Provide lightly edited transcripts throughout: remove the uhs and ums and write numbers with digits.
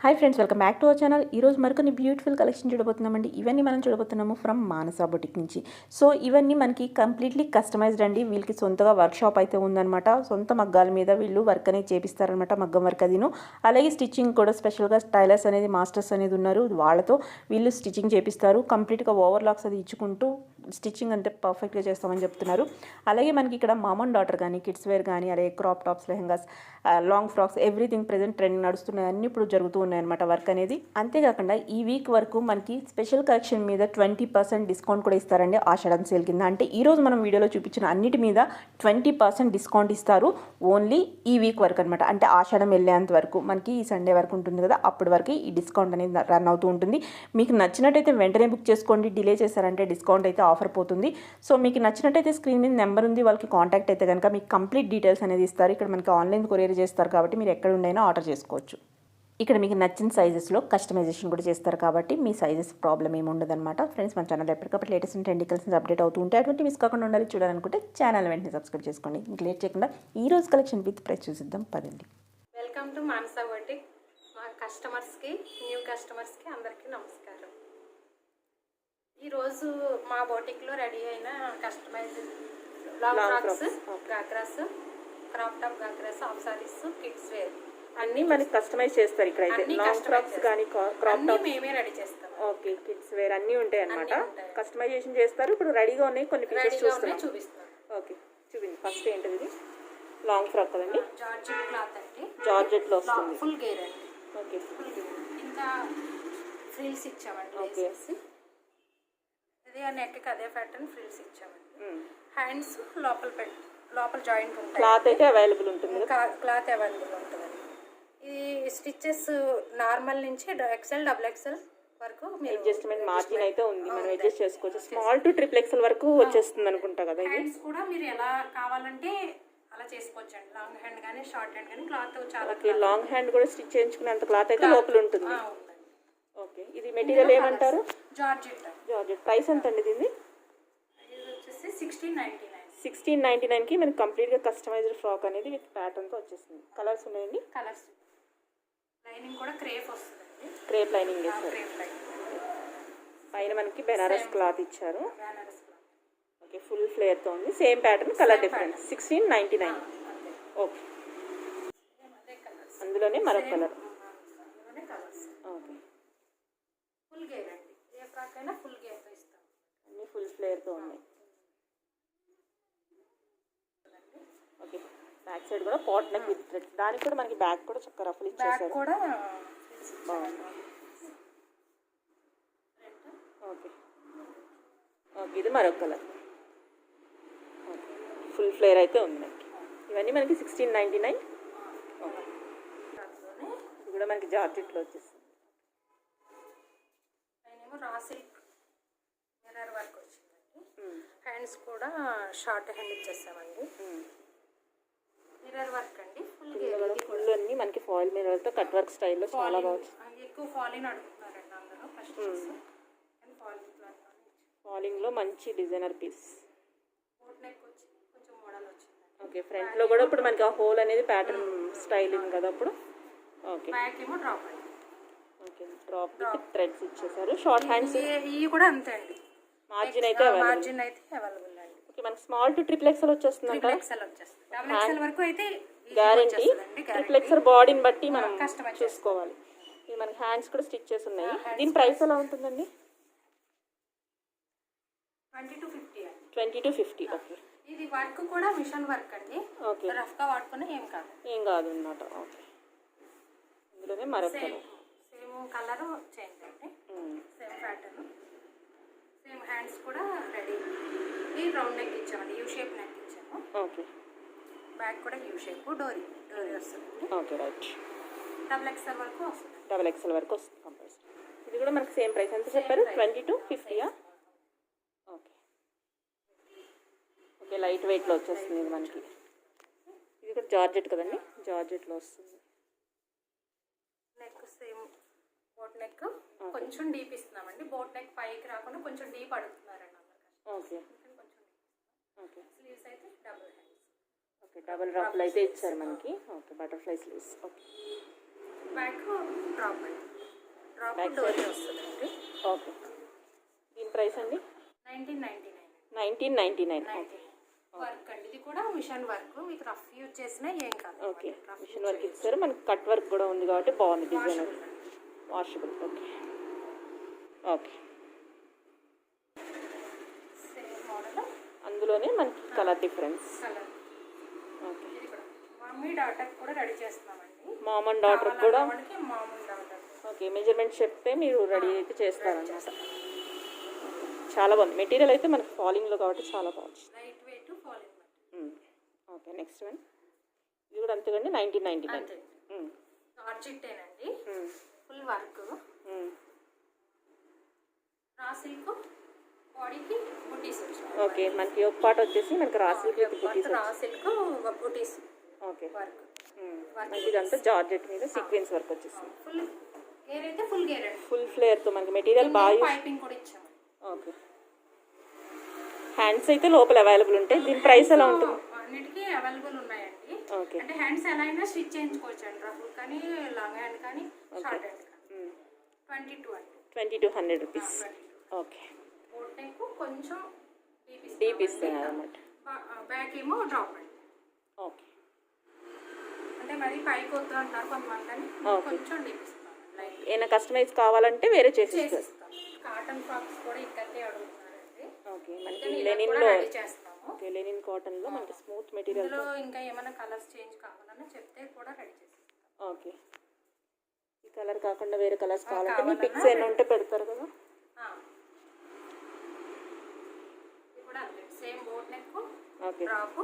Hi friends, welcome back to our channel. ఈరోజు మరికొన్ని beautiful collection చూడబోతున్నామండి. ఇవన్నీ మనం చూడబోతున్నాము ఫ్రమ్ మానస బొటిక్ నుంచి. సో ఇవన్నీ మనకి కంప్లీట్లీ కస్టమైజ్డ్ అండి. వీళ్ళకి సొంతగా వర్క్ షాప్ అయితే ఉందన్నమాట. సొంత మగ్గాల మీద వీళ్ళు వర్క్ అనేది చేపిస్తారనమాట. మగ్గం వర్క్ అదిను. అలాగే స్టిచ్చింగ్ కూడా స్పెషల్గా టైలర్స్ అనేది మాస్టర్స్ అనేది ఉన్నారు. వాళ్ళతో వీళ్ళు స్టిచ్చింగ్ చేపిస్తారు. కంప్లీట్గా ఓవర్లాక్స్ అది ఇచ్చుకుంటూ స్టిచ్చింగ్ అంతే పర్ఫెక్ట్గా చేస్తామని చెప్తున్నారు. అలాగే మనకి ఇక్కడ మామ్ అండ్ డాటర్ కానీ, కిడ్స్ వేర్ కానీ, అలాగే crop tops, lehengas, long frocks, everything present trend నడుస్తున్నాయన్నీ ఇప్పుడు జరుగుతూ ఉన్నాయన్నమాట వర్క్ అనేది. అంతేకాకుండా ఈ వీక్ వరకు మనకి స్పెషల్ కలెక్షన్ మీద 20% డిస్కౌంట్ కూడా ఇస్తారండి ఆషాఢం సేల్ కింద. అంటే ఈరోజు మనం వీడియోలో చూపించిన అన్నిటి మీద 20% డిస్కౌంట్ ఇస్తారు ఓన్లీ ఈ వీక్ వరకు అనమాట. అంటే ఆషాఢం వెళ్ళేంత వరకు మనకి ఈ సండే వరకు ఉంటుంది కదా, అప్పటి వరకు ఈ డిస్కౌంట్ అనేది రన్ అవుతూ ఉంటుంది. మీకు నచ్చినట్టయితే వెంటనే బుక్ చేసుకోండి. డిలే చేశారంటే డిస్కౌంట్ అయితే ఆఫర్ పోతుంది. సో మీకు నచ్చినట్టయితే స్క్రీన్ మీద నెంబర్ ఉంది, వాళ్ళకి కాంటాక్ట్ అయితే కనుక మీకు కంప్లీట్ డీటెయిల్స్ అనేది ఇస్తారు. ఇక్కడ మనకి ఆన్లైన్ కొరియర్ చేస్తారు కాబట్టి మీరు ఎక్కడ ఉండైనా ఆర్డర్ చేసుకోవచ్చు. ఇక్కడ మీకు నచ్చిన సైజెస్లో కస్టమైజేషన్ కూడా చేస్తారు కాబట్టి మీ సైజెస్ ప్రాబ్లం ఏమి ఉండదు అనమాట. ఫ్రెండ్స్, మన ఛానల్ ఎప్పటికప్పుడు లేటెస్ట్ ట్రెండింగ్ కలెక్షన్స్ అప్డేట్ అవుతూ ఉంటాయి. అటువంటి మిస్ కాకుండా ఉండాలి చూడాలనుకుంటే ఛానల్ వెంటనే సబ్స్క్రైబ్ చేసుకోండి. మీకు లేట్ చేయకుండా ఈ రోజు కలెక్షన్ విత్ ప్రైస్ చూసిద్దాం పదండి. Welcome to Manasa boutique. మా కస్టమర్స్కి, న్యూ కస్టమర్స్కి అందరికీ నమస్కారం. ఈరోజు మా బొటిక్లో రెడీ అయిన customise long frocks, ghagras, crop top ghagras, half saris, kids wear అన్నీ మనకి కస్టమైజ్ చేస్తారు. ఇక్కడ అయితే లాంగ్ ఫ్రాక్స్ కానీ, క్రాప్ టాప్ మేమే రెడీ చేస్తాం. ఓకే, కిడ్స్ వేర్ అన్నీ ఉంటాయి అన్నమాట. కస్టమైజేషన్ చేస్తారు. ఇప్పుడు రెడీగా ఉన్నాయి కొన్ని పీసెస్ చూపిస్తాం. ఓకే, చూపింది. ఫస్ట్ ఏంటిది? ఇది లాంగ్ ఫ్రాక్ కదండి, జార్జెట్ క్లాత్ అండి. జార్జెట్లో వస్తుంది. ఫుల్ గేర్ అండి. Okay, full gear. ఇంకా ఫ్రిల్స్ ఇచ్చామండి. ఓకే, ఇది ఆ నెక్కి అదే ప్యాటర్న్ ఫ్రిల్స్ ఇచ్చామండి. హ్యాండ్స్ లోపల జాయింట్ ఉంటాయి. క్లాత్ అయితే అవైలబుల్ ఉంటుంది. క్లాత్ అవైలబుల్ ఉంటుందండి. ఇది స్టిచెస్ నార్మల్ నుంచి ఎక్సెల్, డబుల్ ఎక్సెల్ వరకు అడ్జస్ట్మెంట్ మార్జిన్ అయితే ఉంది. మనం అడ్జస్ట్ చేసుకోవచ్చు. స్మాల్ టు ట్రిపుల్ ఎక్సెల్ వరకు వచ్చేస్తుంది అనుకుంటా కదా. హ్యాండ్స్ కూడా మీరు ఎలా కావాలంటే అలా చేసుకోవచ్చు అండి. లాంగ్ హ్యాండ్ కానీ, షార్ట్ హ్యాండ్ కానీ క్లాత్ చాలా. లాంగ్ హ్యాండ్ కూడా స్టిచ్ చేయించుకునేంత క్లాత్ అయితే లోపల ఉంటుంది. ఓకే, ఇది మెటీరియల్ ఏమంటారు? జార్జెట్. జార్జెట్. ప్రైస్ ఎంత అండి దీన్ని? ఇది వచ్చేసి 1699. 1699కి మనకి కంప్లీట్గా కస్టమైజ్డ్ ఫ్రాక్ అనేది విత్ ప్యాటర్న్తో వచ్చేస్తుంది. కలర్స్ ఉన్నాయండి. కలర్స్. లైనింగ్ కూడా క్రేప్ వస్తుందండి. క్రేప్ లైనింగ్ వేస్తారు. పైన మనకి బెనారస్ క్లాత్ ఇచ్చారు. ఓకే, ఫుల్ ఫ్లేర్తో ఉంది. Same pattern, colour difference. 1699. Okay, అందులోనే మరొక కలర్. ఓకే, ఫుల్ గేర్ అండి. ఏ ఫ్రాక్ అయినా ఫుల్ గేర్తో ఇస్తాం. అన్నీ ఫుల్ ఫ్లేర్తో ఉన్నాయి. ఓకే, బ్యాక్ సైడ్ కూడా పాట్ నెక్ విత్ థ్రెడ్. దానికి కూడా మనకి బ్యాక్ కూడా చక్కగా రఫుల్ ఇచ్చేసారు. కూడా బాగుంది. ఓకే, ఓకే, ఇది మరొక కలర్. ఓకే, ఫుల్ ఫ్లేర్ అయితే ఉంది మనకి. ఇవన్నీ మనకి 1699. ఓకే, ఇది కూడా మనకి జార్జెట్లో వచ్చేస్తుంది. రా సిల్క్ మిర్రర్ వర్క్ వచ్చిందండి. హ్యాండ్స్ కూడా షార్ట్ హ్యాండ్ ఇచ్చేస్తామండి. మిర్రర్ వర్క్ అండి. ఫుల్ అన్ని మనకి ఫాయిల్ మిర్రర్తో కట్ వర్క్ స్టైల్లో చాలా బాగుంది. ఎక్కువ ఫాలింగ్ అడుగుతున్నారండి అందరూ కస్టమర్స్. ఫాలింగ్లో మంచి డిజైనర్ పీస్. బోట్ నెక్ వచ్చి కొంచెం మోడల్ వచ్చింది. ఓకే, ఫ్రంట్లో కూడా ఇప్పుడు మనకి ఆ హోల్ అనేది ప్యాటర్న్ స్టైలింగ్ కదా అప్పుడు. ఓకే, బ్యాక్ ఏమో డ్రాప్ అండి. ఓకే, డ్రాప్ విత్ థ్రెడ్స్ ఇచ్చేసారు. Short hands. ఇవి కూడా అంతే అండి. మార్జిన్ అయితే అవైలబుల్ అండి. ఓకే, మనకి స్మాల్ టు ట్రిపుల్ ఎక్సెల్ వచ్చేస్తుంది అంట. ఎక్సెల్ వచ్చేస్తుంది. డబుల్ ఎక్సెల్ వరకు అయితే గ్యారంటీ. ట్రిపుల్ ఎక్సెల్ బాడీని బట్టి మనం చూసుకోవాలి. ఇది మనకి హ్యాండ్స్ కూడా స్టిచ్ చేసి ఉన్నాయి. దీని ప్రైస్ ఎలా ఉంటుందండి? 20 to 50 అండి. 20 to 50. ఓకే, ఇది వర్క్ కూడా మిషన్ వర్క్ అండి. ఓకే, రఫ్గా వాడుకునే ఏం కాదు అన్నమాట. ఓకే, ఇందులోనే మరొక సేమ్ కలర్ చేంజ్ అండి. సేమ్ ప్యాటర్న్, సేమ్ హ్యాండ్స్ కూడా రెడీ. ఈ రౌండ్ నెక్ ఇచ్చామండి. యూ షేప్ నెక్ ఇచ్చాము. ఓకే, బ్యాక్ కూడా యూ షేప్ డోరీ వస్తుంది. Okay, right. డబుల్ ఎక్సెల్ వరకు వస్తుంది. డబుల్ ఎక్సెల్ వరకు వస్తుంది కంపల్సరీ. ఇది కూడా మనకి సేమ్ ప్రైస్ ఎంత చెప్పారు? 20 to 50. ఓకే, ఓకే, లైట్ వెయిట్లో వచ్చేస్తుంది ఇది మనకి. ఇది కూడా జార్జెట్ కదండి, జార్జెట్లో వస్తుంది. నెక్ సేమ్ బోట్ నెక్ కొంచెం డీప్ ఇస్తున్నామండి. బోట్ నెక్ పైకి రాకుండా కొంచెం డీప్ అడుగుతున్నారండి అందరు. ఓకే, ఓకే, స్లీవ్స్ అయితే డబుల్ హ్యాండ్స్. ఓకే, డబుల్ రఫ్లు అయితే ఇచ్చారు మనకి. Okay, butterfly sleeves. Okay, back drop అండి, డ్రాప్ Back డోరీ వస్తుందండి. ఓకే. దీని ప్రైస్ అండి 1999. 1999. వర్క్ అండి, ఇది కూడా మిషన్ వర్క్, మీకు రఫ్ యూజ్ చేసినా ఏం కాదు. ఓకే, మిషన్ వర్క్ ఇస్తారు, మనకి కట్ వర్క్ కూడా ఉంది కాబట్టి బాగుంది design. Washable. Okay okay. Same model, అందులోనే మనకి కలర్ డిఫరెన్స్. కలర్. ఓకే. ఇది కూడా మమ్మీ డాటర్ కూడా రెడీ చేస్తున్నామండి. మామ్ అండ్ డాటర్ కూడా. వాళ్ళకి ma'am and daughter. Okay, measurement చెప్తే మీరు రెడీ అయితే చేస్తారన్నమాట. చాలా బాగుంది మెటీరియల్ అయితే మనకి ఫాలింగ్లో కాబట్టి చాలా బాగుంది. Light weight falling. Okay, next one. ఇది కూడా అంతేకండి 1999. ఆర్జిట్టేనండి, ఫుల్ వర్క్, రా సిల్క్, బాడీకి బుటీస్ వచ్చాయి. ఓకే, మనకి ఒక పార్ట్ వచ్చేసి మనకి raw silk with buttis. Raw silk buttis. Okay, work మనకి ఇదంతా జార్జెట్ మీద సీక్వెన్స్ వర్క్ వచ్చేసింది. ఫుల్ గేర్ అయితే ఫుల్ గేర్ అండి, ఫుల్ ఫ్లేర్తో మనకి మెటీరియల్ బాగా. పైపింగ్ కూడా ఇచ్చాము. ఓకే, హ్యాండ్స్ అయితే లోపల అవైలబుల్ ఉంటాయి. దీని ప్రైస్ ఎలా ఉంటుంది? అన్నిటికీ అవైలబుల్ ఉన్నాయండి. ఓకే, అంటే హ్యాండ్స్ ఎలా అయినా స్టిచ్ చేయించుకోవచ్చు అండి, రఫ్ కానీ లాంగ్ హ్యాండ్ కానీ షార్ట్ హ్యాండ్ కానీ. 22 అండి, 2200 రూపీస్. ఓకే, బోట్ నెక్ కొంచెం డీప్ ఇస్తాయి అన్నమాట. బ్యాక్ ఏమో డ్రాప్ అండి. ఓకే, అంటే మరి పైకి వద్దు అంటారు కొంతమంది అని, కొంచెం డీప్ ఇస్తాం. లైట్ ఏమైనా కస్టమైజ్ కావాలంటే వేరే చేసిస్తారు. చేసిస్తాం. కాటన్ ఫ్రాక్స్ కూడా ఇక్కడే అడుగుతున్నారండి. ఓకే, మనకి ఇలా లెనిన్లో. కూడా రెడీ చేస్తాము. ఓకే, లెనిన్ కాటన్లో మనకి స్మూత్ మెటీరియల్. ఇందులో ఇంకా ఏమైనా కలర్స్ చేంజ్ కావాలన్నా చెప్తే కూడా రెడీ చేసిస్తాం. ఓకే, ఈ కలర్ కాకుండా వేరే కలర్స్ కావాలంటే మీ కావాలన్నా పిక్స్ ఏమైనా ఉంటే పెడతారు కదా. ఇది కూడా అంతే, same boat neck, okay, drop.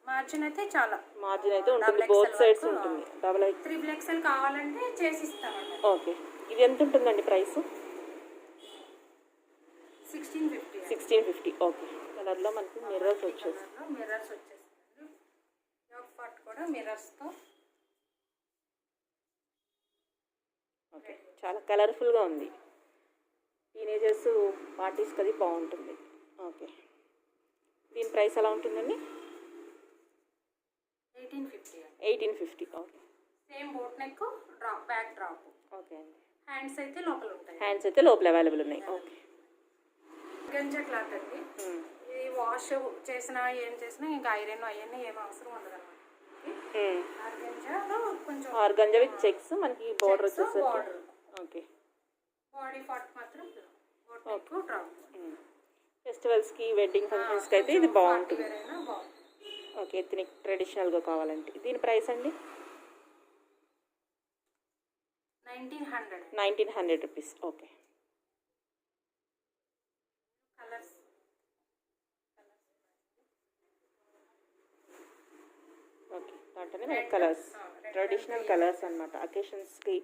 Margin అయితే చాలా మార్జిన్ అయితే ఉంటుంది, బోత్ సైడ్స్ ఉంటుంది. డబుల్ 3XL కావాలంటే చేసిస్తామండి. ఓకే, ఇది ఎంత ఉంటుందండి ప్రైస్? 1650. 1650. ఓకే, కలర్లో మనకి మిర్రర్స్ వచ్చేసి. మిర్రర్స్ వచ్చేస్తుంది, యోక్ పార్ట్ కూడా మిర్రర్స్తో. ఓకే, చాలా కలర్ఫుల్గా ఉంది. టీనేజర్స్ పార్టీస్కి అది బాగుంటుంది. ఓకే, దీని ప్రైస్ ఎలా ఉంటుందండి? 1850. 1850. Okay, same boat neck, drop, back drop. Okay అండి. హ్యాండ్స్ అయితే లోపల ఉంటాయి. హ్యాండ్స్ అయితే లోపల అవైలబుల్ ఉన్నాయి. ఓకే, గంజా క్లాత్ అండి, ఇది వాష్ చేసినా ఏం చేసినా ఇంకా ఐరన్ అవన్నీ ఏం అవసరం ఉండదు అనమాట. ఆర్గంజాలో కొంచెం ఆర్గంజా విత్ చెక్స్ మనకి బోర్డర్ వచ్చేసరికి. బార్డర్. ఓకే, బాడీ పార్ట్ మాత్రం బోట్ నెక్, డ్రాప్. ఫెస్టివల్స్కి వెడ్డింగ్ ఫంక్షన్స్కి అయితే ఇది బాగుంటుంది. వేరైనా బాగుంటుంది. ఓకే, ఎత్నిక్ ట్రెడిషనల్గా కావాలంటే దీని ప్రైస్ అండి? 1900. 1900 రూపీస్. ఓకే, కలర్స్ ఓకే, దాంట్లోనే మనకి కలర్స్ ట్రెడిషనల్ కలర్స్ అనమాట. అకేషన్స్కి,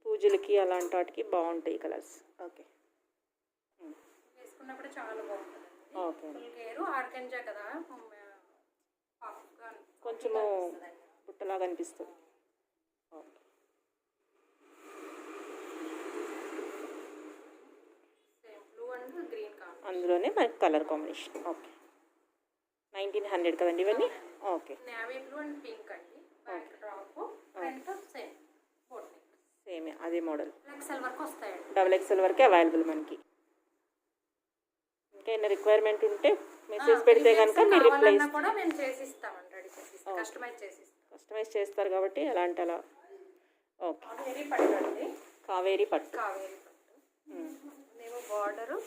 పూజలకి అలాంటి వాటికి బాగుంటాయి కలర్స్. ఓకే, వేసుకున్నప్పుడు చాలా బాగుంటుంది. ఓకే, ఫుల్ గేరు ఆర్గంజా కదా, కొంచెము బుట్టలాగా అనిపిస్తుంది. Okay, same blue and green కావాలి, అందులోనే మనకి కలర్ కాంబినేషన్. ఓకే, 1900 కదండి ఇవన్నీ. Okay, navy blue and pink అండి. Back drop, front same boat neck, same అదే మోడల్. XL వరకు వస్తాయండి. XXL వరకే అవైలబుల్ మనకి. ఇంకా ఏమైనా రిక్వైర్మెంట్ ఉంటే మెసేజ్ పెడితే కనుక మీరు రిప్లై కూడా మేము చేసిస్తామండి, రెడీ చేసిస్తాం, కస్టమైజ్ చేసిస్తాం. కస్టమైజ్ చేస్తారు కాబట్టి అలాంటి అలా. ఓకే, కావేరీ పట్టు అండి, కావేరీ పట్టు. కావేరీ పట్టు. మేము బార్డరు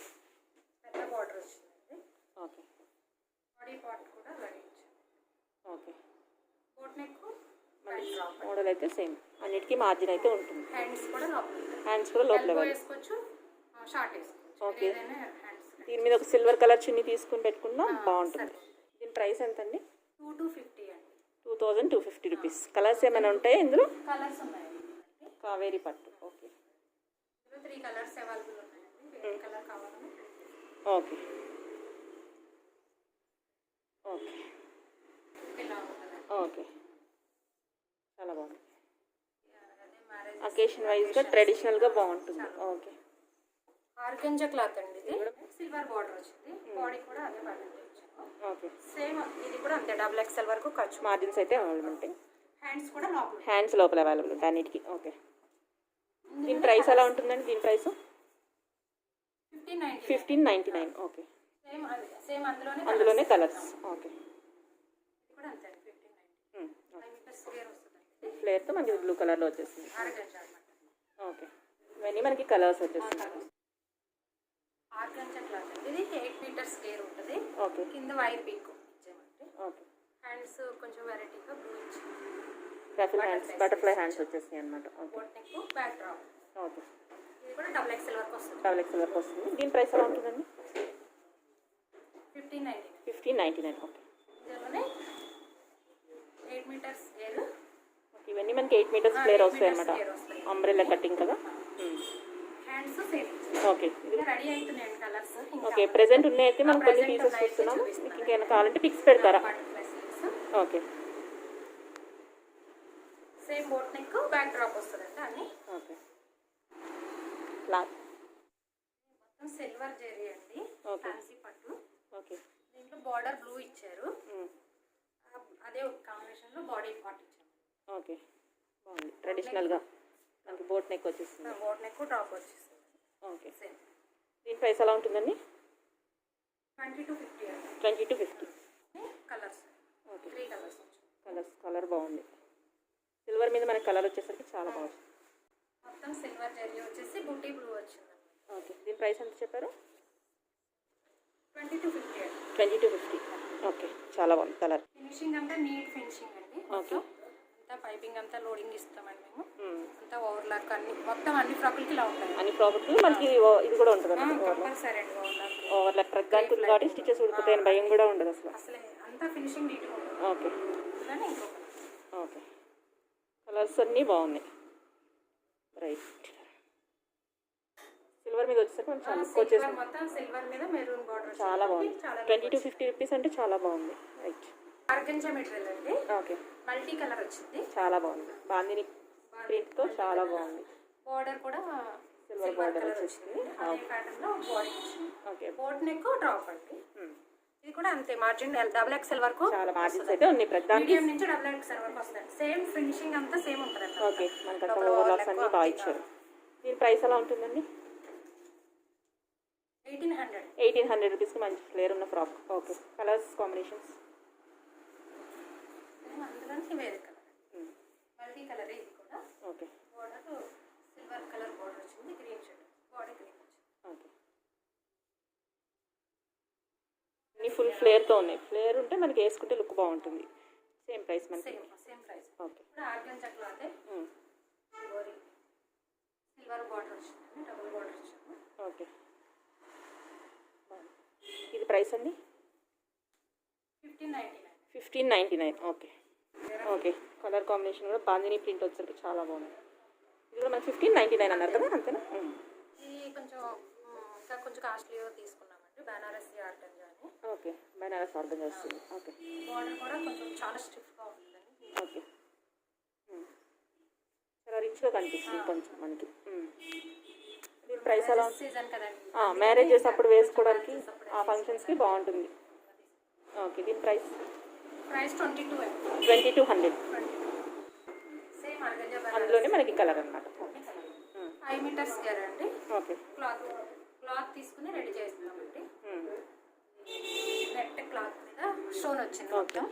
పెద్ద బార్డర్ వచ్చిందండి. ఓకే, బాడీ పార్ట్ కూడా రెడీ ఇచ్చాం. ఓకే, బోట్ నెక్, మోడల్ అయితే సేమ్, అన్నిటికీ మార్జిన్ అయితే ఉంటుంది. హ్యాండ్స్ కూడా లోపల, హ్యాండ్స్ కూడా లోపల వేసుకోవచ్చు, షార్ట్ వేసుకోవచ్చు. ఓకే, ఏదైనా హ్యాండ్స్. దీని మీద ఒక సిల్వర్ కలర్ చున్నీ తీసుకుని పెట్టుకున్నా బాగుంటుంది. దీని ప్రైస్ ఎంత అండి? 2250 అండి. 2250 రూపీస్. కలర్స్ ఏమైనా ఉంటాయా ఇందులో? కలర్స్ ఉన్నాయండి, కావేరీ పట్టు. ఓకే, ఇందులో 3 కలర్స్ అవైలబుల్ ఉన్నాయండి. ఏ కలర్ కావాలన్నా. ఓకే, ఓకే, ఇలా ఉంటుందండి. ఓకే, చాలా బాగుంది. అదే మ్యారేజ్ అకేషన్ వైజ్గా ట్రెడిషనల్గా బాగుంటుంది. ఓకే, ఆర్గంజా క్లాత్ అండి, ఇది సిల్వర్ బార్డర్ వచ్చింది. బాడీ కూడా అదే ప్యాటర్న్ ఇచ్చాము. ఓకే, సేమ్ ఇది కూడా అంతే, XXL వరకు ఖర్చు. మార్జిన్స్ అయితే అవైలబుల్ ఉంటాయి. హ్యాండ్స్ కూడా లోపల హ్యాండ్స్ లోపల అవైలబుల్ ఉంటాయి అన్నిటికీ. ఓకే, దీని ప్రైస్ ఎలా ఉంటుందండి? దీని ప్రైస్ 1599. ఓకే, సేమ్ అందులోనే కలర్స్. ఓకే, ఇది కూడా అంతే 1590. 5 మీటర్స్ స్క్వేర్ వస్తుంది. ఫ్లేర్తో మనకి బ్లూ కలర్లో వచ్చేస్తుంది. ఆర్గంజా అన్నమాట. ఓకే, ఇవన్నీ మనకి కలర్స్ వచ్చేస్తుంది. ఆర్గంజా క్లాత్ ఇది 8 మీటర్స్ స్క్వేర్ ఉంటుంది. ఓకే, కింద వైర్ పీక్ ఇచ్చామంటే. ఓకే, హ్యాండ్స్ కొంచెం వెరైటీగా బ్లూ ఇచ్చి రఫుల్ హ్యాండ్స్, బటర్ఫ్లై హ్యాండ్స్ వచ్చేసినాయి అనమాట. Okay, boat neck back drop. Okay, ఇది కూడా డబుల్ ఎక్స్ఎల్ వరకు వస్తుంది. డబుల్ ఎక్స్ఎల్ వరకు వస్తుంది. దీని ప్రైస్ ఎలా ఉంటుందండి? 1599. ఓకే, ఇందులోనే 8 మీటర్స్ స్క్వేర్. ఓకే, ఇవన్నీ మనకి 8 మీటర్స్ ఫ్లేర్ వస్తాయి అనమాట. అంబ్రెల్లా కటింగ్ కదా. Hands same. ఓకే, ఇంకా రెడీ అవుతున్నాయండి కలర్స్. ఓకే, ప్రెసెంట్ ఉన్నాయితే మనం కొన్ని పీసెస్ చూస్తున్నాం. మీకు ఇంకేమైనా కావాలంటే పిక్స్ పెడతారా? Okay, same boat neck back drop వస్తుందండి అన్ని. ఓకే, క్లాత్ మొత్తం సిల్వర్ జెరీ అండి. ఓకే, ఫ్యాన్సీ పట్టు. ఓకే, దీంట్లో బార్డర్ బ్లూ ఇచ్చారు. అదే కాంబినేషన్లో బాడీ పార్ట్ ఇచ్చారు. ఓకే, బాగుంది. ట్రెడిషనల్గా మనకి బోట్ నెక్ వచ్చేస్తుంది. బోట్ నెక్ డ్రాప్ వచ్చేస్తుంది. Okay, same. దీని ప్రైస్ ఎలా ఉంటుందండి? 20 to 50 అండి. 20 to 50. కలర్స్ ఓకే, 3 కలర్స్ వచ్చాయి. కలర్ బాగుంది. సిల్వర్ మీద మనకి కలర్ వచ్చేసరికి చాలా బాగుంది. మొత్తం సిల్వర్ జరీ వచ్చేసి బూటీ బ్లూ వచ్చింది. ఓకే, దీని ప్రైస్ ఎంత చెప్పారు? 20 to 50 అండి. 20 to 50. ఓకే, చాలా బాగుంది కలర్. ఫినిషింగ్ అంతా నీట్ ఫినిషింగ్ అండి. ఓకే, అంతా పైపింగ్ అంతా లోడింగ్ ఇస్తామండి మేము. అంతా ఓవర్లాక్ అన్ని మొత్తం అన్ని ఫ్రాకులకి ఇలా ఉంటాయి. అన్ని ప్రాపర్టీ మనకి ఇది కూడా ఉంటుంది కంపల్సరీ అండి ఓవర్లాక్. ఓవర్లాక్ ప్రతిదానికి ఉంది కాబట్టి స్టిచెస్ ఊడిపోతాయని భయం కూడా ఉండదు అసలు. అసలే అంతా ఫినిషింగ్ నీట్గా ఉంటుంది. ఓకే, ఇలానే ఇంకో ఓకే, కలర్స్ అన్నీ బాగున్నాయి. రైట్, సిల్వర్ మీద వచ్చేసరికి మనకి చాలా లుక్ వచ్చేసింది. మొత్తం సిల్వర్ మీద మెరూన్ బార్డర్ చాలా బాగుంది. 20 to 50 రూపీస్ అంటే చాలా బాగుంది. రైట్, ఆర్గంజా మెటీరియల్ అండి. ఓకే, మల్టీ కలర్ వచ్చింది. చాలా బాగుంది. బాందిని ప్రింట్తో చాలా బాగుంది. బార్డర్ కూడా సిల్వర్ బార్డర్ వచ్చేసింది. అదే ప్యాటర్న్ లో బాడీ వచ్చింది. ఓకే, బోట్ నెక్ డ్రాప్ అండి. ఇది కూడా అంతే మార్జిన్ డబుల్ ఎక్స్ఎల్ వరకు. చాలా మార్జిన్స్ అయితే ఉన్నాయి ప్రతిదానికి. మీడియం నుంచి డబుల్ ఎక్స్ఎల్ వరకు వస్తుంది. సేమ్ ఫినిషింగ్ అంతా సేమ్ ఉంటుంది. ఓకే, మనకి అక్కడ ఓవర్లాక్స్ అన్నీ బాగా ఇచ్చారు. దీని ప్రైస్ ఎలా ఉంటుందండి? 1800. 1800 రూపీస్కి మంచి ఫ్లేర్ ఉన్న ఫ్రాక్. ఓకే, కలర్స్ కాంబినేషన్స్ అందులోకి వేరే కలర్ మల్టీ కలర్. ఇది కూడా okay, border silver colour border వచ్చింది. గ్రీన్ షేడ్ బాడీ గ్రీన్ వచ్చింది. ఓకే, అన్ని ఫుల్ ఫ్లేర్తో ఉన్నాయి. ఫ్లేర్ ఉంటే మనకి వేసుకుంటే లుక్ బాగుంటుంది. సేమ్ ప్రైస్ మనకి. Same price. ఓకే, ఇప్పుడు ఆర్గంజా క్లాత్ సిల్వర్ బార్డర్ వచ్చింది. డబుల్ బార్డర్ వచ్చింది. ఓకే, ఇది ప్రైస్ అండి 1599. 1599. ఓకే, ఓకే, కలర్ కాంబినేషన్ కూడా బాందిని ప్రింట్ వచ్చేసరికి చాలా బాగుంది. ఇది కూడా మనకి 1599 అన్నారు కదా, అంతేనా? ఇది కొంచెం ఇంకా కొంచెం కాస్ట్లీగా తీసుకున్నామండి. బనారసి ఆర్గంజా అని. ఓకే, బనారస్ ఆర్గంజా వస్తుంది. ఓకే, బార్డర్ కూడా కొంచెం చాలా స్టిఫ్గా ఉంటుందండి. ఓకే, చాలా రిచ్గా కనిపిస్తుంది కొంచెం మనకి. దీని ప్రైస్ ఎలా? సీజన్ కదండి. మ్యారేజెస్ అప్పుడు వేసుకోవడానికి ఆ ఫంక్షన్స్కి బాగుంటుంది. ఓకే, దీని ప్రైస్ 22 అండి. 2200. సేమ్ ఆర్గంజా అందులోనే మనకి కలర్ అనమాట. 5 మీటర్స్ అండి. ఓకే, క్లాత్ తీసుకుని రెడీ చేస్తున్నామండి. నెట్ క్లాత్ మీద స్టోన్ వచ్చింది. ఓకే,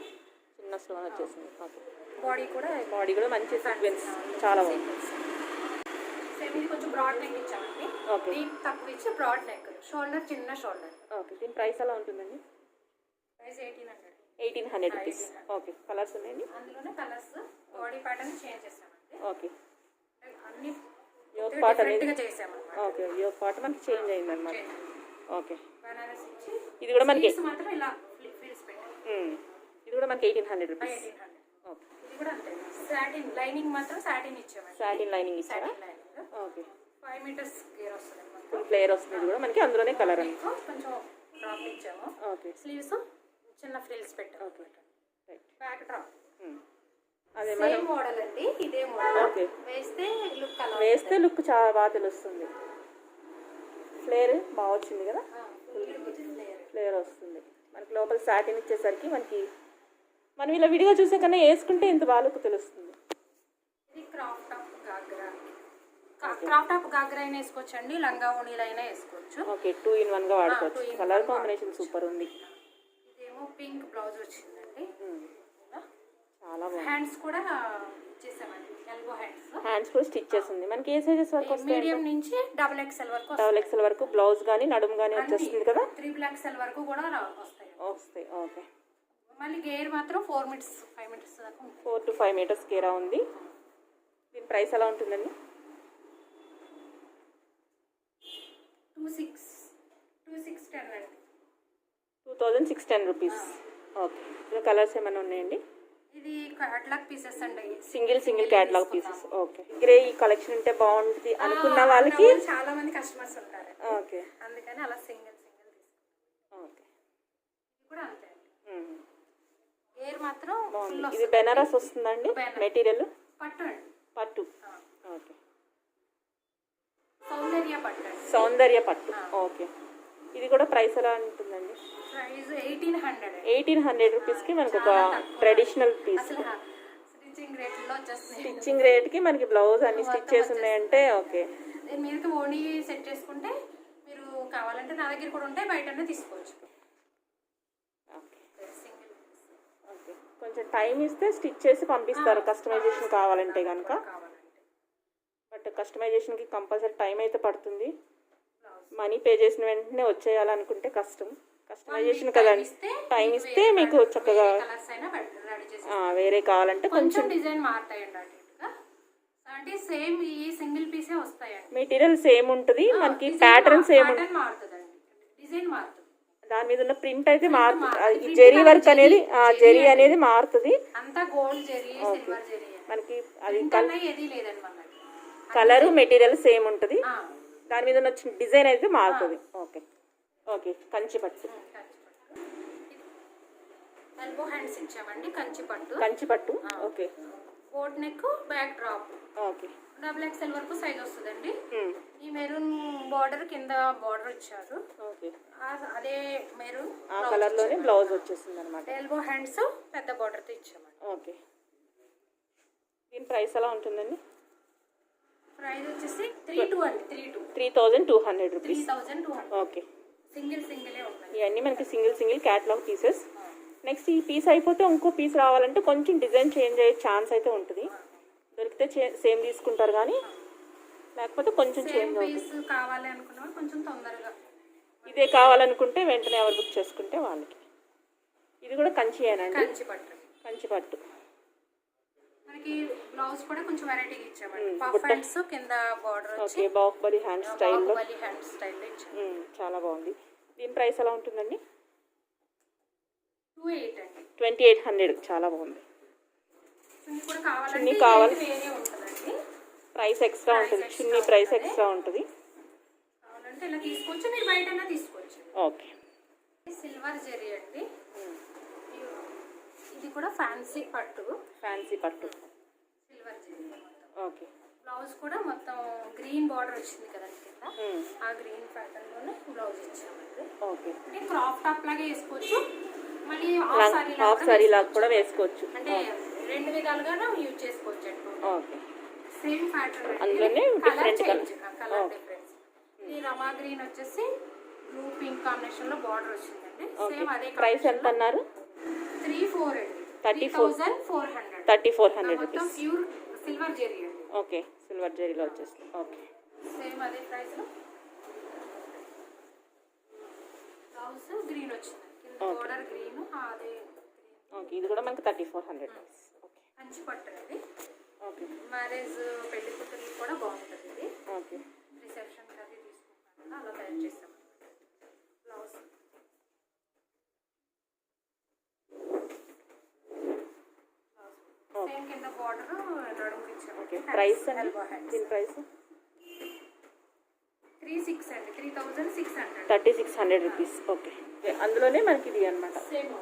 చిన్న స్టోన్ వచ్చేసింది. ఓకే, బాడీ కూడా మంచి సీక్వెన్స్ చాలా బాగుంది. సేమ్ ఇది కొంచెం బ్రాడ్ నెక్ ఇచ్చామండి. ఓకే, డీప్ తక్కువ ఇచ్చి బ్రాడ్ నెక్. షోల్డర్ చిన్న షోల్డర్. ఓకే, దీని ప్రైస్ ఎలా ఉంటుందండి? ప్రైస్ 1800. 1800 రూపీస్. ఓకే, కలర్స్ ఉన్నాయండి. అందులోనే కలర్స్ బాడీ ప్యాటర్న్ చేంజ్ చేసామండి. ఓకే, అన్ని యోక్ పార్ట్ అనేది చేసామన్నమాట. ఓకే, యోక్ పార్ట్ మనకి చేంజ్ అయింది అనమాట. ఓకే, బనారస్ ఇచ్చి ఇది కూడా మనకి మాత్రం ఇలా ఫ్రిల్స్ పెట్టాం. ఇది కూడా మనకి 1800 రూపీస్. 1800. ఓకే, ఇది కూడా అంతే. సాటిన్ లైనింగ్ మాత్రం సాటిన్ ఇచ్చామండి. సాటిన్ లైనింగ్ ఇచ్చారా? Satin lining. ఓకే, 5 మీటర్స్ గేర్ వస్తుంది. ఫుల్ ఫ్లేర్ వస్తుంది. ఇది కూడా మనకి అందులోనే కలర్ అని. కొంచెం డ్రాప్ ఇచ్చాము. ఓకే, స్లీవ్స్ చిన్న ఫ్రిల్స్ పెట్టాము. Okay, right, back drop. అదే సేమ్ మోడల్ అండి. ఇదే మోడల్. ఓకే, వేస్తే లుక్ చాలా బాగా తెలుస్తుంది. ఫ్లేర్ బాగా వచ్చింది కదా, ఫ్లేర్ వస్తుంది మనకి. లోపల సాటిన్ ఇచ్చేసరికి మనకి మనం ఇలా విడిగా చూసే కన్నా వేసుకుంటే ఎంత బాగా తెలుస్తుంది. ఇది crop top ghagra. Crop top ghagra అయినా వేసుకోవచ్చు అండి, లంగా ఓణీలు అయినా వేసుకోవచ్చు. ఓకే, 2 in 1 గా వాడుకోవచ్చు. కలర్ కాంబినేషన్ సూపర్ ఉంది. ఇదేమో పింక్ బ్లౌజ్ వచ్చిందండి. చాలా బాగుంది. హ్యాండ్స్ కూడా ఇచ్చేసామండి, ఎల్బో హ్యాండ్స్ కూడా స్టిచ్ చేసింది. మనకి ఏ సైజెస్ వరకు వస్తాయి? మీడియం నుంచి XXL వరకు. XXL వరకు బ్లౌజ్ కానీ నడుము కానీ వచ్చేస్తుంది కదా. XXL వరకు కూడా వస్తాయి. ఓకే. మళ్ళీ గేర్ మాత్రం 4 మీటర్స్ 5 మీటర్స్ దాకా 4 to 5 మీటర్స్ గేరా ఉంది. దీని ప్రైస్ ఎలా ఉంటుందండి? 2610 అండి. 2610 రూపీస్. ఓకే. ఇలా కలర్స్ ఏమైనా ఉన్నాయండి? ఇది క్యాటలాగ్ పీసెస్ అండి, single catalogue pieces. Okay. Grey ఈ కలెక్షన్ ఉంటే బాగుంటుంది అనుకున్న వాళ్ళకి చాలా మంది కస్టమర్స్ ఉంటారు. ఓకే, అందుకని అలా సింగిల్ తీసుకుంటాం. ఓకే. ఇది కూడా అంతే అండి. గేర్ మాత్రం బాగుంది. ఇది బెనారస్ వస్తుందండి మెటీరియల్? పట్టు అండి. పట్టు. ఓకే. సౌందర్య పట్టు. ఓకే. ఇది కూడా ప్రైస్ ఎలా ఉంటుందండి? ప్రైస్ 1800. 1800 రూపీస్కి మనకు ఒక ట్రెడిషనల్ పీస్. స్టిచ్చింగ్ రేట్కి మనకి బ్లౌజ్ అన్ని స్టిచ్ చేసి ఉన్నాయంటే ఓకే. మీరు ఓణీ సెట్ చేసుకుంటే మీరు కావాలంటే నా దగ్గర కూడా ఉంటాయి, బయటనే తీసుకోవచ్చు. ఓకే. కొంచెం టైం ఇస్తే స్టిచ్ చేసి పంపిస్తారు కస్టమైజేషన్ కావాలంటే కనుక. బట్ కస్టమైజేషన్కి కంపల్సరీ టైం అయితే పడుతుంది. మనీ పే చేసిన వెంటనే వచ్చేయాలనుకుంటే కష్టం. కస్టమైజేషన్ కదండి, టైం ఇస్తే మీకు చక్కగా వేరే కావాలంటే కొంచెం డిజైన్ మారుతాయండి. అంటే సేమ్ ఈ సింగిల్ పీసే వస్తాయండి. మెటీరియల్ సేమ్ ఉంటుంది, మనకి ప్యాటర్న్ సేమ్ మారుతుందండి, డిజైన్ మారుతుంది. దాని మీద ఉన్న ప్రింట్ అయితే మారుతుంది. జెరీ వర్క్ అనేది జెరీ అనేది మారుతుంది. అంతా గోల్డ్ జెరీ, సిల్వర్ జెరీ మనకి అది ఏది లేదండి. మన కలరు మెటీరియల్ సేమ్ ఉంటుంది, దాని మీద ఉన్న డిజైన్ అయితే మారుతుంది. ఓకే. ఓకే. కంచి పట్టు. ఎల్బో హ్యాండ్స్ ఇచ్చామండి, కంచి పట్టు. Okay. Boat neck, back drop. Okay. XXL వరకు సైజ్ వస్తుందండి. ఈ మెరూన్ బార్డర్ కింద బార్డర్ ఇచ్చారు. ఓకే. అదే మెరూన్ ఆ కలర్ లోనే బ్లౌజ్ వచ్చేసింది అన్నమాట. ఎల్బో హ్యాండ్స్ పెద్ద బార్డర్ తో ఇచ్చామండి. ఓకే. దీని ప్రైస్ ఎలా ఉంటుందండి? ప్రైస్ వచ్చేసి 3200 రూపీస్. 3200. ఓకే. సింగిల్ ఉన్నాయి. ఇవన్నీ మనకి సింగిల్ క్యాటలాగ్ పీసెస్. నెక్స్ట్ ఈ పీస్ అయిపోతే ఇంకో పీస్ రావాలంటే కొంచెం డిజైన్ చేంజ్ అయ్యే ఛాన్స్ అయితే ఉంటుంది. దొరికితే సేమ్ తీసుకుంటారు కానీ లేకపోతే కొంచెం చేంజ్ అవుతుంది. కావాలి అనుకున్నా కొంచెం తొందరగా ఇదే కావాలనుకుంటే వెంటనే ఎవరు బుక్ చేసుకుంటే వాళ్ళకి. ఇది కూడా కంచియేనండి? కంచి పట్టు. మనకి బ్లౌజ్ కూడా కొంచెం వెరైటీగా ఇచ్చామండి. పఫ్ హ్యాండ్స్ కింద బార్డర్ వచ్చి బాహుబలి హ్యాండ్ స్టైల్లో ఇచ్చాము. చాలా బాగుంది. దీని ప్రైస్ ఎలా ఉంటుందండి? 2800. చాలా బాగుంది. చున్నీ కావాలి ప్రైస్ ఎక్స్ట్రా ఉంటుంది. చున్నీ ప్రైస్ ఎక్స్ట్రా ఉంటుంది. కావాలంటే ఇలా తీసుకోవచ్చు, మీరు బయటైనా తీసుకోవచ్చు. ఓకే. సిల్వర్ జెరీ అండి. ఇది కూడా ఫ్యాన్సీ పట్టు. సిల్వర్ జెరీ. ఓకే. బ్లౌజ్ కూడా మొత్తం గ్రీన్ బార్డర్ వచ్చింది కదండి కింద, ఆ గ్రీన్ ప్యాటర్న్ లోనే బ్లౌజ్ ఇచ్చామండి. ఓకే. అంటే క్రాప్ టాప్ లాగే వేసుకోవచ్చు, మళ్ళీ హాఫ్ సారీ లాగా కూడా వేసుకోవచ్చు. అంటే రెండు విధాలుగా యూజ్ చేసుకోవచ్చు అండి. ఓకే. సేమ్ ప్యాటర్న్, అందులోనే డిఫరెంట్ కలర్ డిఫరెన్స్. ఈ రమా గ్రీన్ వచ్చేసి బ్లూ పింక్ కాంబినేషన్ లో బార్డర్ వచ్చిందండి. సేమ్ అదే. ప్రైస్ ఎంత అన్నారు? 3400. 3400 రూపీస్. ప్యూర్ సిల్వర్ జెరీ అండి. ఓకే. సిల్వర్ జెరీలో వచ్చేస్తుంది. ఓకే. సేమ్ అదే ప్రైస్ లో బ్లౌజ్ గ్రీన్ వచ్చింది, బోర్డర్ గ్రీన్ అదే. ఓకే. ఇది కూడా మనకి 3400 రూపీస్. ఓకే. కంచి పట్టు అండి. ఓకే. మ్యారేజ్ పెళ్లి కూతురికి కూడా బాగుంటుంది ఇది. ఓకే. రిసెప్షన్ అది తీసుకుంటాను అలా తయారు చేస్తాం. బ్లౌజ్ సేమ్ కింద బార్డర్ నడుముకి ఇచ్చాము. ఓకే. ప్రైస్ అండి? దీని ప్రైస్ 36 అండి. 3600. 3600 రూపీస్. ఓకే. అందులోనే మనకి ఇది అనమాట. సేమ్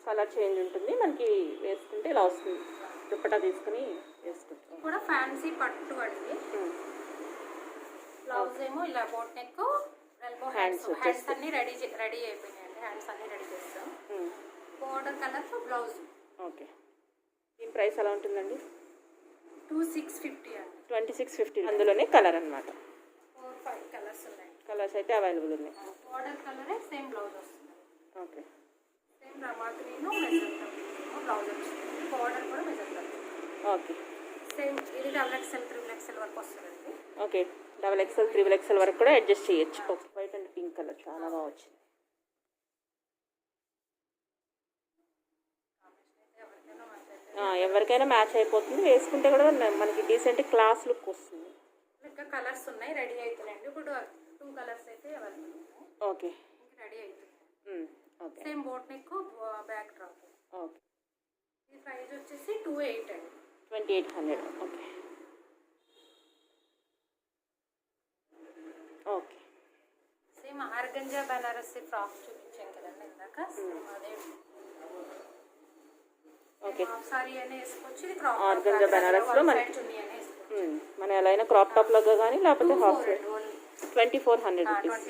కలర్ చేంజ్ ఉంటుంది. మనకి వేసుకుంటే ఇలా వస్తుంది. దుప్పటా తీసుకుని వేసుకుంటాం. కూడా ఫ్యాన్సీ పట్టు అండి. బ్లౌజ్ ఏమో ఇలా బోట్ నెక్, ఎల్బో హ్యాండ్స్ అన్ని రెడీ అయిపోయినాయండి. హ్యాండ్స్ అన్ని రెడీ చేస్తాం. Border colour blouse. ఓకే. దీని ప్రైస్ ఎలా ఉంటుందండి? 2650 అండి. 2650. అందులోనే కలర్ అనమాట. 4-5 కలర్స్ ఉన్నాయి. కలర్స్ అయితే అవైలబుల్ ఉన్నాయి. బోర్డర్ కలరే సేమ్ బ్లౌజ్ వస్తుంది. ఓకే. సేమ్ రమా గ్రీన్ మెజంతా బ్లౌజ్ వచ్చింది. బోర్డర్ కూడా మెజంతా. ఓకే. సేమ్ ఇది XXL 3XL వరకు వస్తుందండి. ఓకే. XXL 3XL వరకు కూడా అడ్జస్ట్ చేయొచ్చు. Okay. White and pink colour చాలా బాగా వచ్చింది. ఎవరికైనా మ్యాచ్ అయిపోతుంది, వేసుకుంటే కూడా మనకి డీసెంట్ క్లాస్ లుక్ వస్తుంది. ఇంకా కలర్స్ ఉన్నాయి, రెడీ అవుతున్నాయండి. ఇప్పుడు 2 కలర్స్ అయితే అవైలబుల్ ఉన్నాయి. ఓకే. రెడీ అవుతుంది. Okay. Same boat neck back drop. Okay. ఈ ప్రైస్ వచ్చేసి 28 అండి. 2800. Okay. Okay. Same organza Banarasi frock చూపించాం కదండి ఇందాక. అదే ఓకే. సారీ అనే వేసుకోవచ్చు. ఇది క్రాప్ ఆర్గంజా బనారస్లో మనకి మనం ఎలా అయినా క్రాప్ టాప్ లాగా కానీ లేకపోతే హాఫ్ 2400 రూపీస్.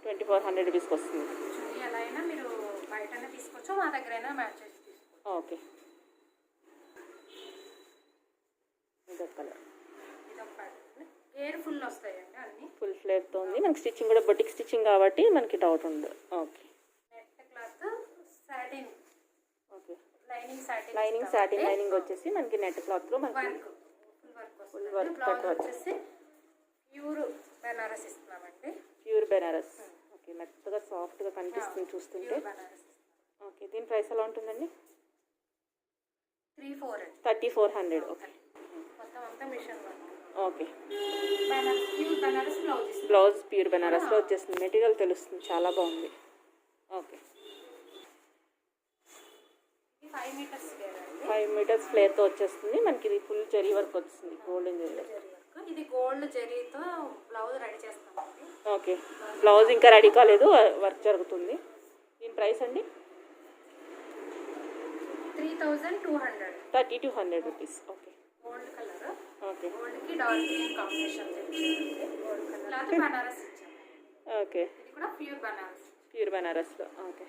2400 రూపీస్కి వస్తుంది. చున్నీ ఎలా అయినా మీరు బయటనే తీసుకోవచ్చు, మా దగ్గర అయినా మ్యాచ్ చేసి తీసుకోవచ్చు. ఓకే. ఇదొక కలర్. గేర్ ఫుల్ వస్తాయండి అన్ని. ఫుల్ ఫ్లేర్తో ఉంది. మనకి స్టిచ్చింగ్ కూడా బొటిక్ స్టిచ్చింగ్ కాబట్టి మనకి డౌట్ ఉండదు. Okay. Net cloth satin. Okay. Lining satin lining వచ్చేసి మనకి నెట్ క్లాత్లో మనకి ఫుల్ వర్క్ వచ్చేసి ప్యూర్ బెనారస్ ఇస్తున్నామండి. ప్యూర్ బెనారస్. ఓకే. మెత్తగా సాఫ్ట్గా కనిపిస్తుంది చూస్తుంటే. ఓకే. దీని ప్రైస్ ఎలా ఉంటుందండి? 3400. ఓకే. మొత్తం అంతా machine work. Okay. Pure Banaras blouse pure బెనారస్లో వచ్చేస్తుంది. మెటీరియల్ తెలుస్తుంది, చాలా బాగుంది. ఓకే. 5 మీటర్స్ 5 మీటర్స్ ఫ్లేర్తో వచ్చేస్తుంది. మనకి ఇది ఫుల్ జరీ వర్క్ వస్తుంది, గోల్డెన్ జరీ వర్క్. ఇది గోల్డ్ జరీతో బ్లౌజ్ రెడీ చేస్తామండి. ఓకే. బ్లౌజ్ ఇంకా రెడీ కాలేదు, వర్క్ జరుగుతుంది. దీని ప్రైస్ అండి? 3200. 3200 rupees. Okay. Gold colour. Okay. గోల్డ్కి dark green combination gold colour Banaras ఇచ్చాము. ఓకే. ఇది కూడా ప్యూర్ బనారస్. ప్యూర్ బనారస్లో. ఓకే.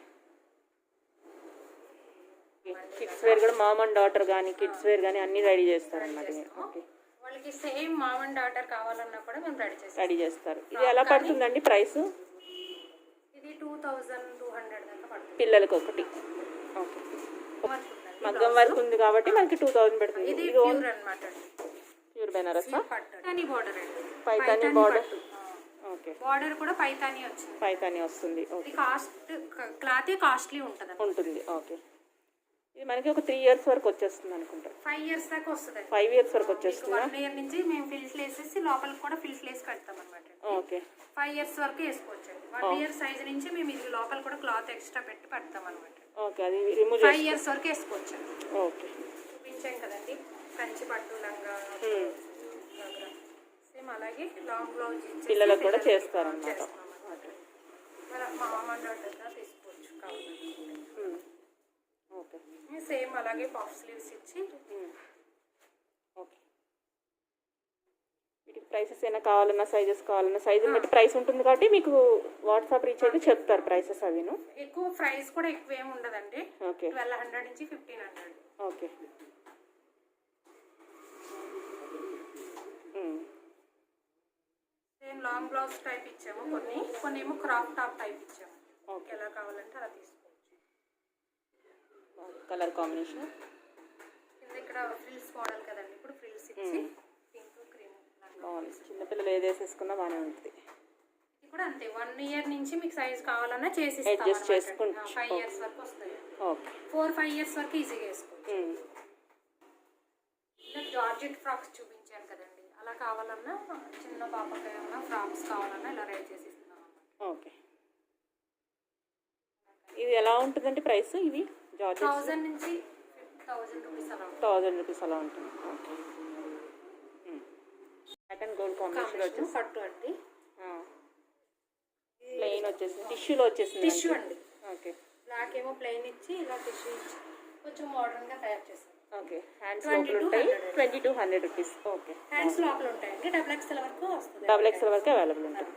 కిడ్స్ వేర్ కూడా మామ్ అండ్ డాటర్ కానీ కిడ్స్ వేర్ కానీ అన్నీ రెడీ చేస్తారన్నమాట. ఓకే. వాళ్ళకి సేమ్ మామ్ అండ్ డాటర్ కావాలన్నా కూడా మేము రెడీ చేస్తారు. ఇది ఎలా పడుతుందండి ప్రైస్? ఇది 2200 దాకా పడుతుంది పిల్లలకి ఒకటి. ఓకే. మగ్గం వర్క్ ఉంది కాబట్టి మనకి 2000 పడుతుంది. ఇది ప్యూర్ అన్నమాట. ప్యూర్ బెనారస్ పైతాని బోర్డర్ అండి. పైతాని బోర్డర్. ఓకే. బోర్డర్ కూడా పైతాని వచ్చింది. పైతాని వస్తుంది. ఓకే. కాస్ట్ క్లాత్ కాస్ట్లీ ఉంటుంది. ఓకే. ఇది మనకి ఒక 3 years వరకు వచ్చేస్తుంది అనుకుంటా. 5 years దాకా వస్తుంది. 5 years వరకు వచ్చేస్తుంది. 1 year నుంచి మేము ఫిల్స్ వేసేసి లోపలికి కూడా ఫిల్స్ వేసి కడతాం అనమాట. ఓకే. 5 years వరకు వేసుకోవచ్చు. 1 year సైజ్ నుంచి మేము ఇది లోపల కూడా క్లాత్ ఎక్స్ట్రా పెట్టి పెడతాం అనమాట. ఓకే. అది రిమూవ్ 5 years వరకు వేసుకోవచ్చు. ఓకే. చూపించాం కదండి కంచి పట్టు లంగా. సేమ్ అలాగే లాంగ్ బ్లౌజ్ పిల్లలకు కూడా చేస్తారన్నమాట. మా అమ్మ డాటర్ తీసుకోవచ్చు కావాలి. ఓకే. సేమ్ అలాగే పఫ్ స్లీవ్స్ ఇచ్చి. ఓకే. వీటికి ప్రైసెస్ అయినా కావాలన్నా సైజెస్ కావాలన్నా సైజుని బట్టి ప్రైస్ ఉంటుంది కాబట్టి మీకు వాట్సాప్ రీచ్ అయితే చెప్తారు ప్రైసెస్ అవిను. ఎక్కువ ప్రైస్ కూడా ఎక్కువ ఏమి ఉండదండి. ఓకే. 1200 నుంచి 1500. Okay. Same long blouse type ఇచ్చాము, కొన్ని ఏమో క్రాప్ టాప్ టైప్ ఇచ్చాము. ఓకే. ఎలా కావాలంటే అలా తీసుకోవచ్చు. కలర్ కాంబినేషన్ ఇక్కడ ఫ్రిల్స్ మోడల్ కదండి. ఇప్పుడు ఫ్రిల్స్ ఇచ్చి పింక్ క్రీమ్ బాగుంది. చిన్నపిల్లలు ఏది వేసేసుకున్నా బాగానే ఉంటుంది. ఇది కూడా అంతే. 1 year నుంచి మీకు సైజ్ కావాలన్నా చేసి అడ్జస్ట్ చేసుకుంటాం. 5 years వరకు వస్తాయి. ఓకే. 4-5 years వరకు ఈజీగా వేసుకోవచ్చు. ఇలా జార్జెట్ ఫ్రాక్స్ చూపించాను కదండి, అలా కావాలన్నా చిన్న పాపకి ఏమన్నా ఫ్రాక్స్ కావాలన్నా ఇలా రెడీ చేసి ఇస్తున్నాం. ఓకే. ఇది ఎలా ఉంటుందంటే ప్రైస్? ఇవి 1000 నుంచి 1000 రూపీస్ అలా. 1000 రూపీస్ అలా ఉంటుంది. Okay. Black and gold combination వచ్చేసి పట్టు అండి. ప్లెయిన్ వచ్చేసింది, టిష్యూలో వచ్చేసింది. టిష్యూ అండి. ఓకే. బ్లాక్ ఏమో ప్లెయిన్ ఇచ్చి ఇలా టిష్యూ ఇచ్చి కొంచెం మోడర్న్గా తయారు చేస్తాం. ఓకే. హ్యాండ్స్ లోపల ఉంటాయి. 2200 రూపీస్. ఓకే. హ్యాండ్స్ లోపల ఉంటాయండి. XXL వరకు వస్తుంది. XXL వరకు అవైలబుల్ ఉంటుంది.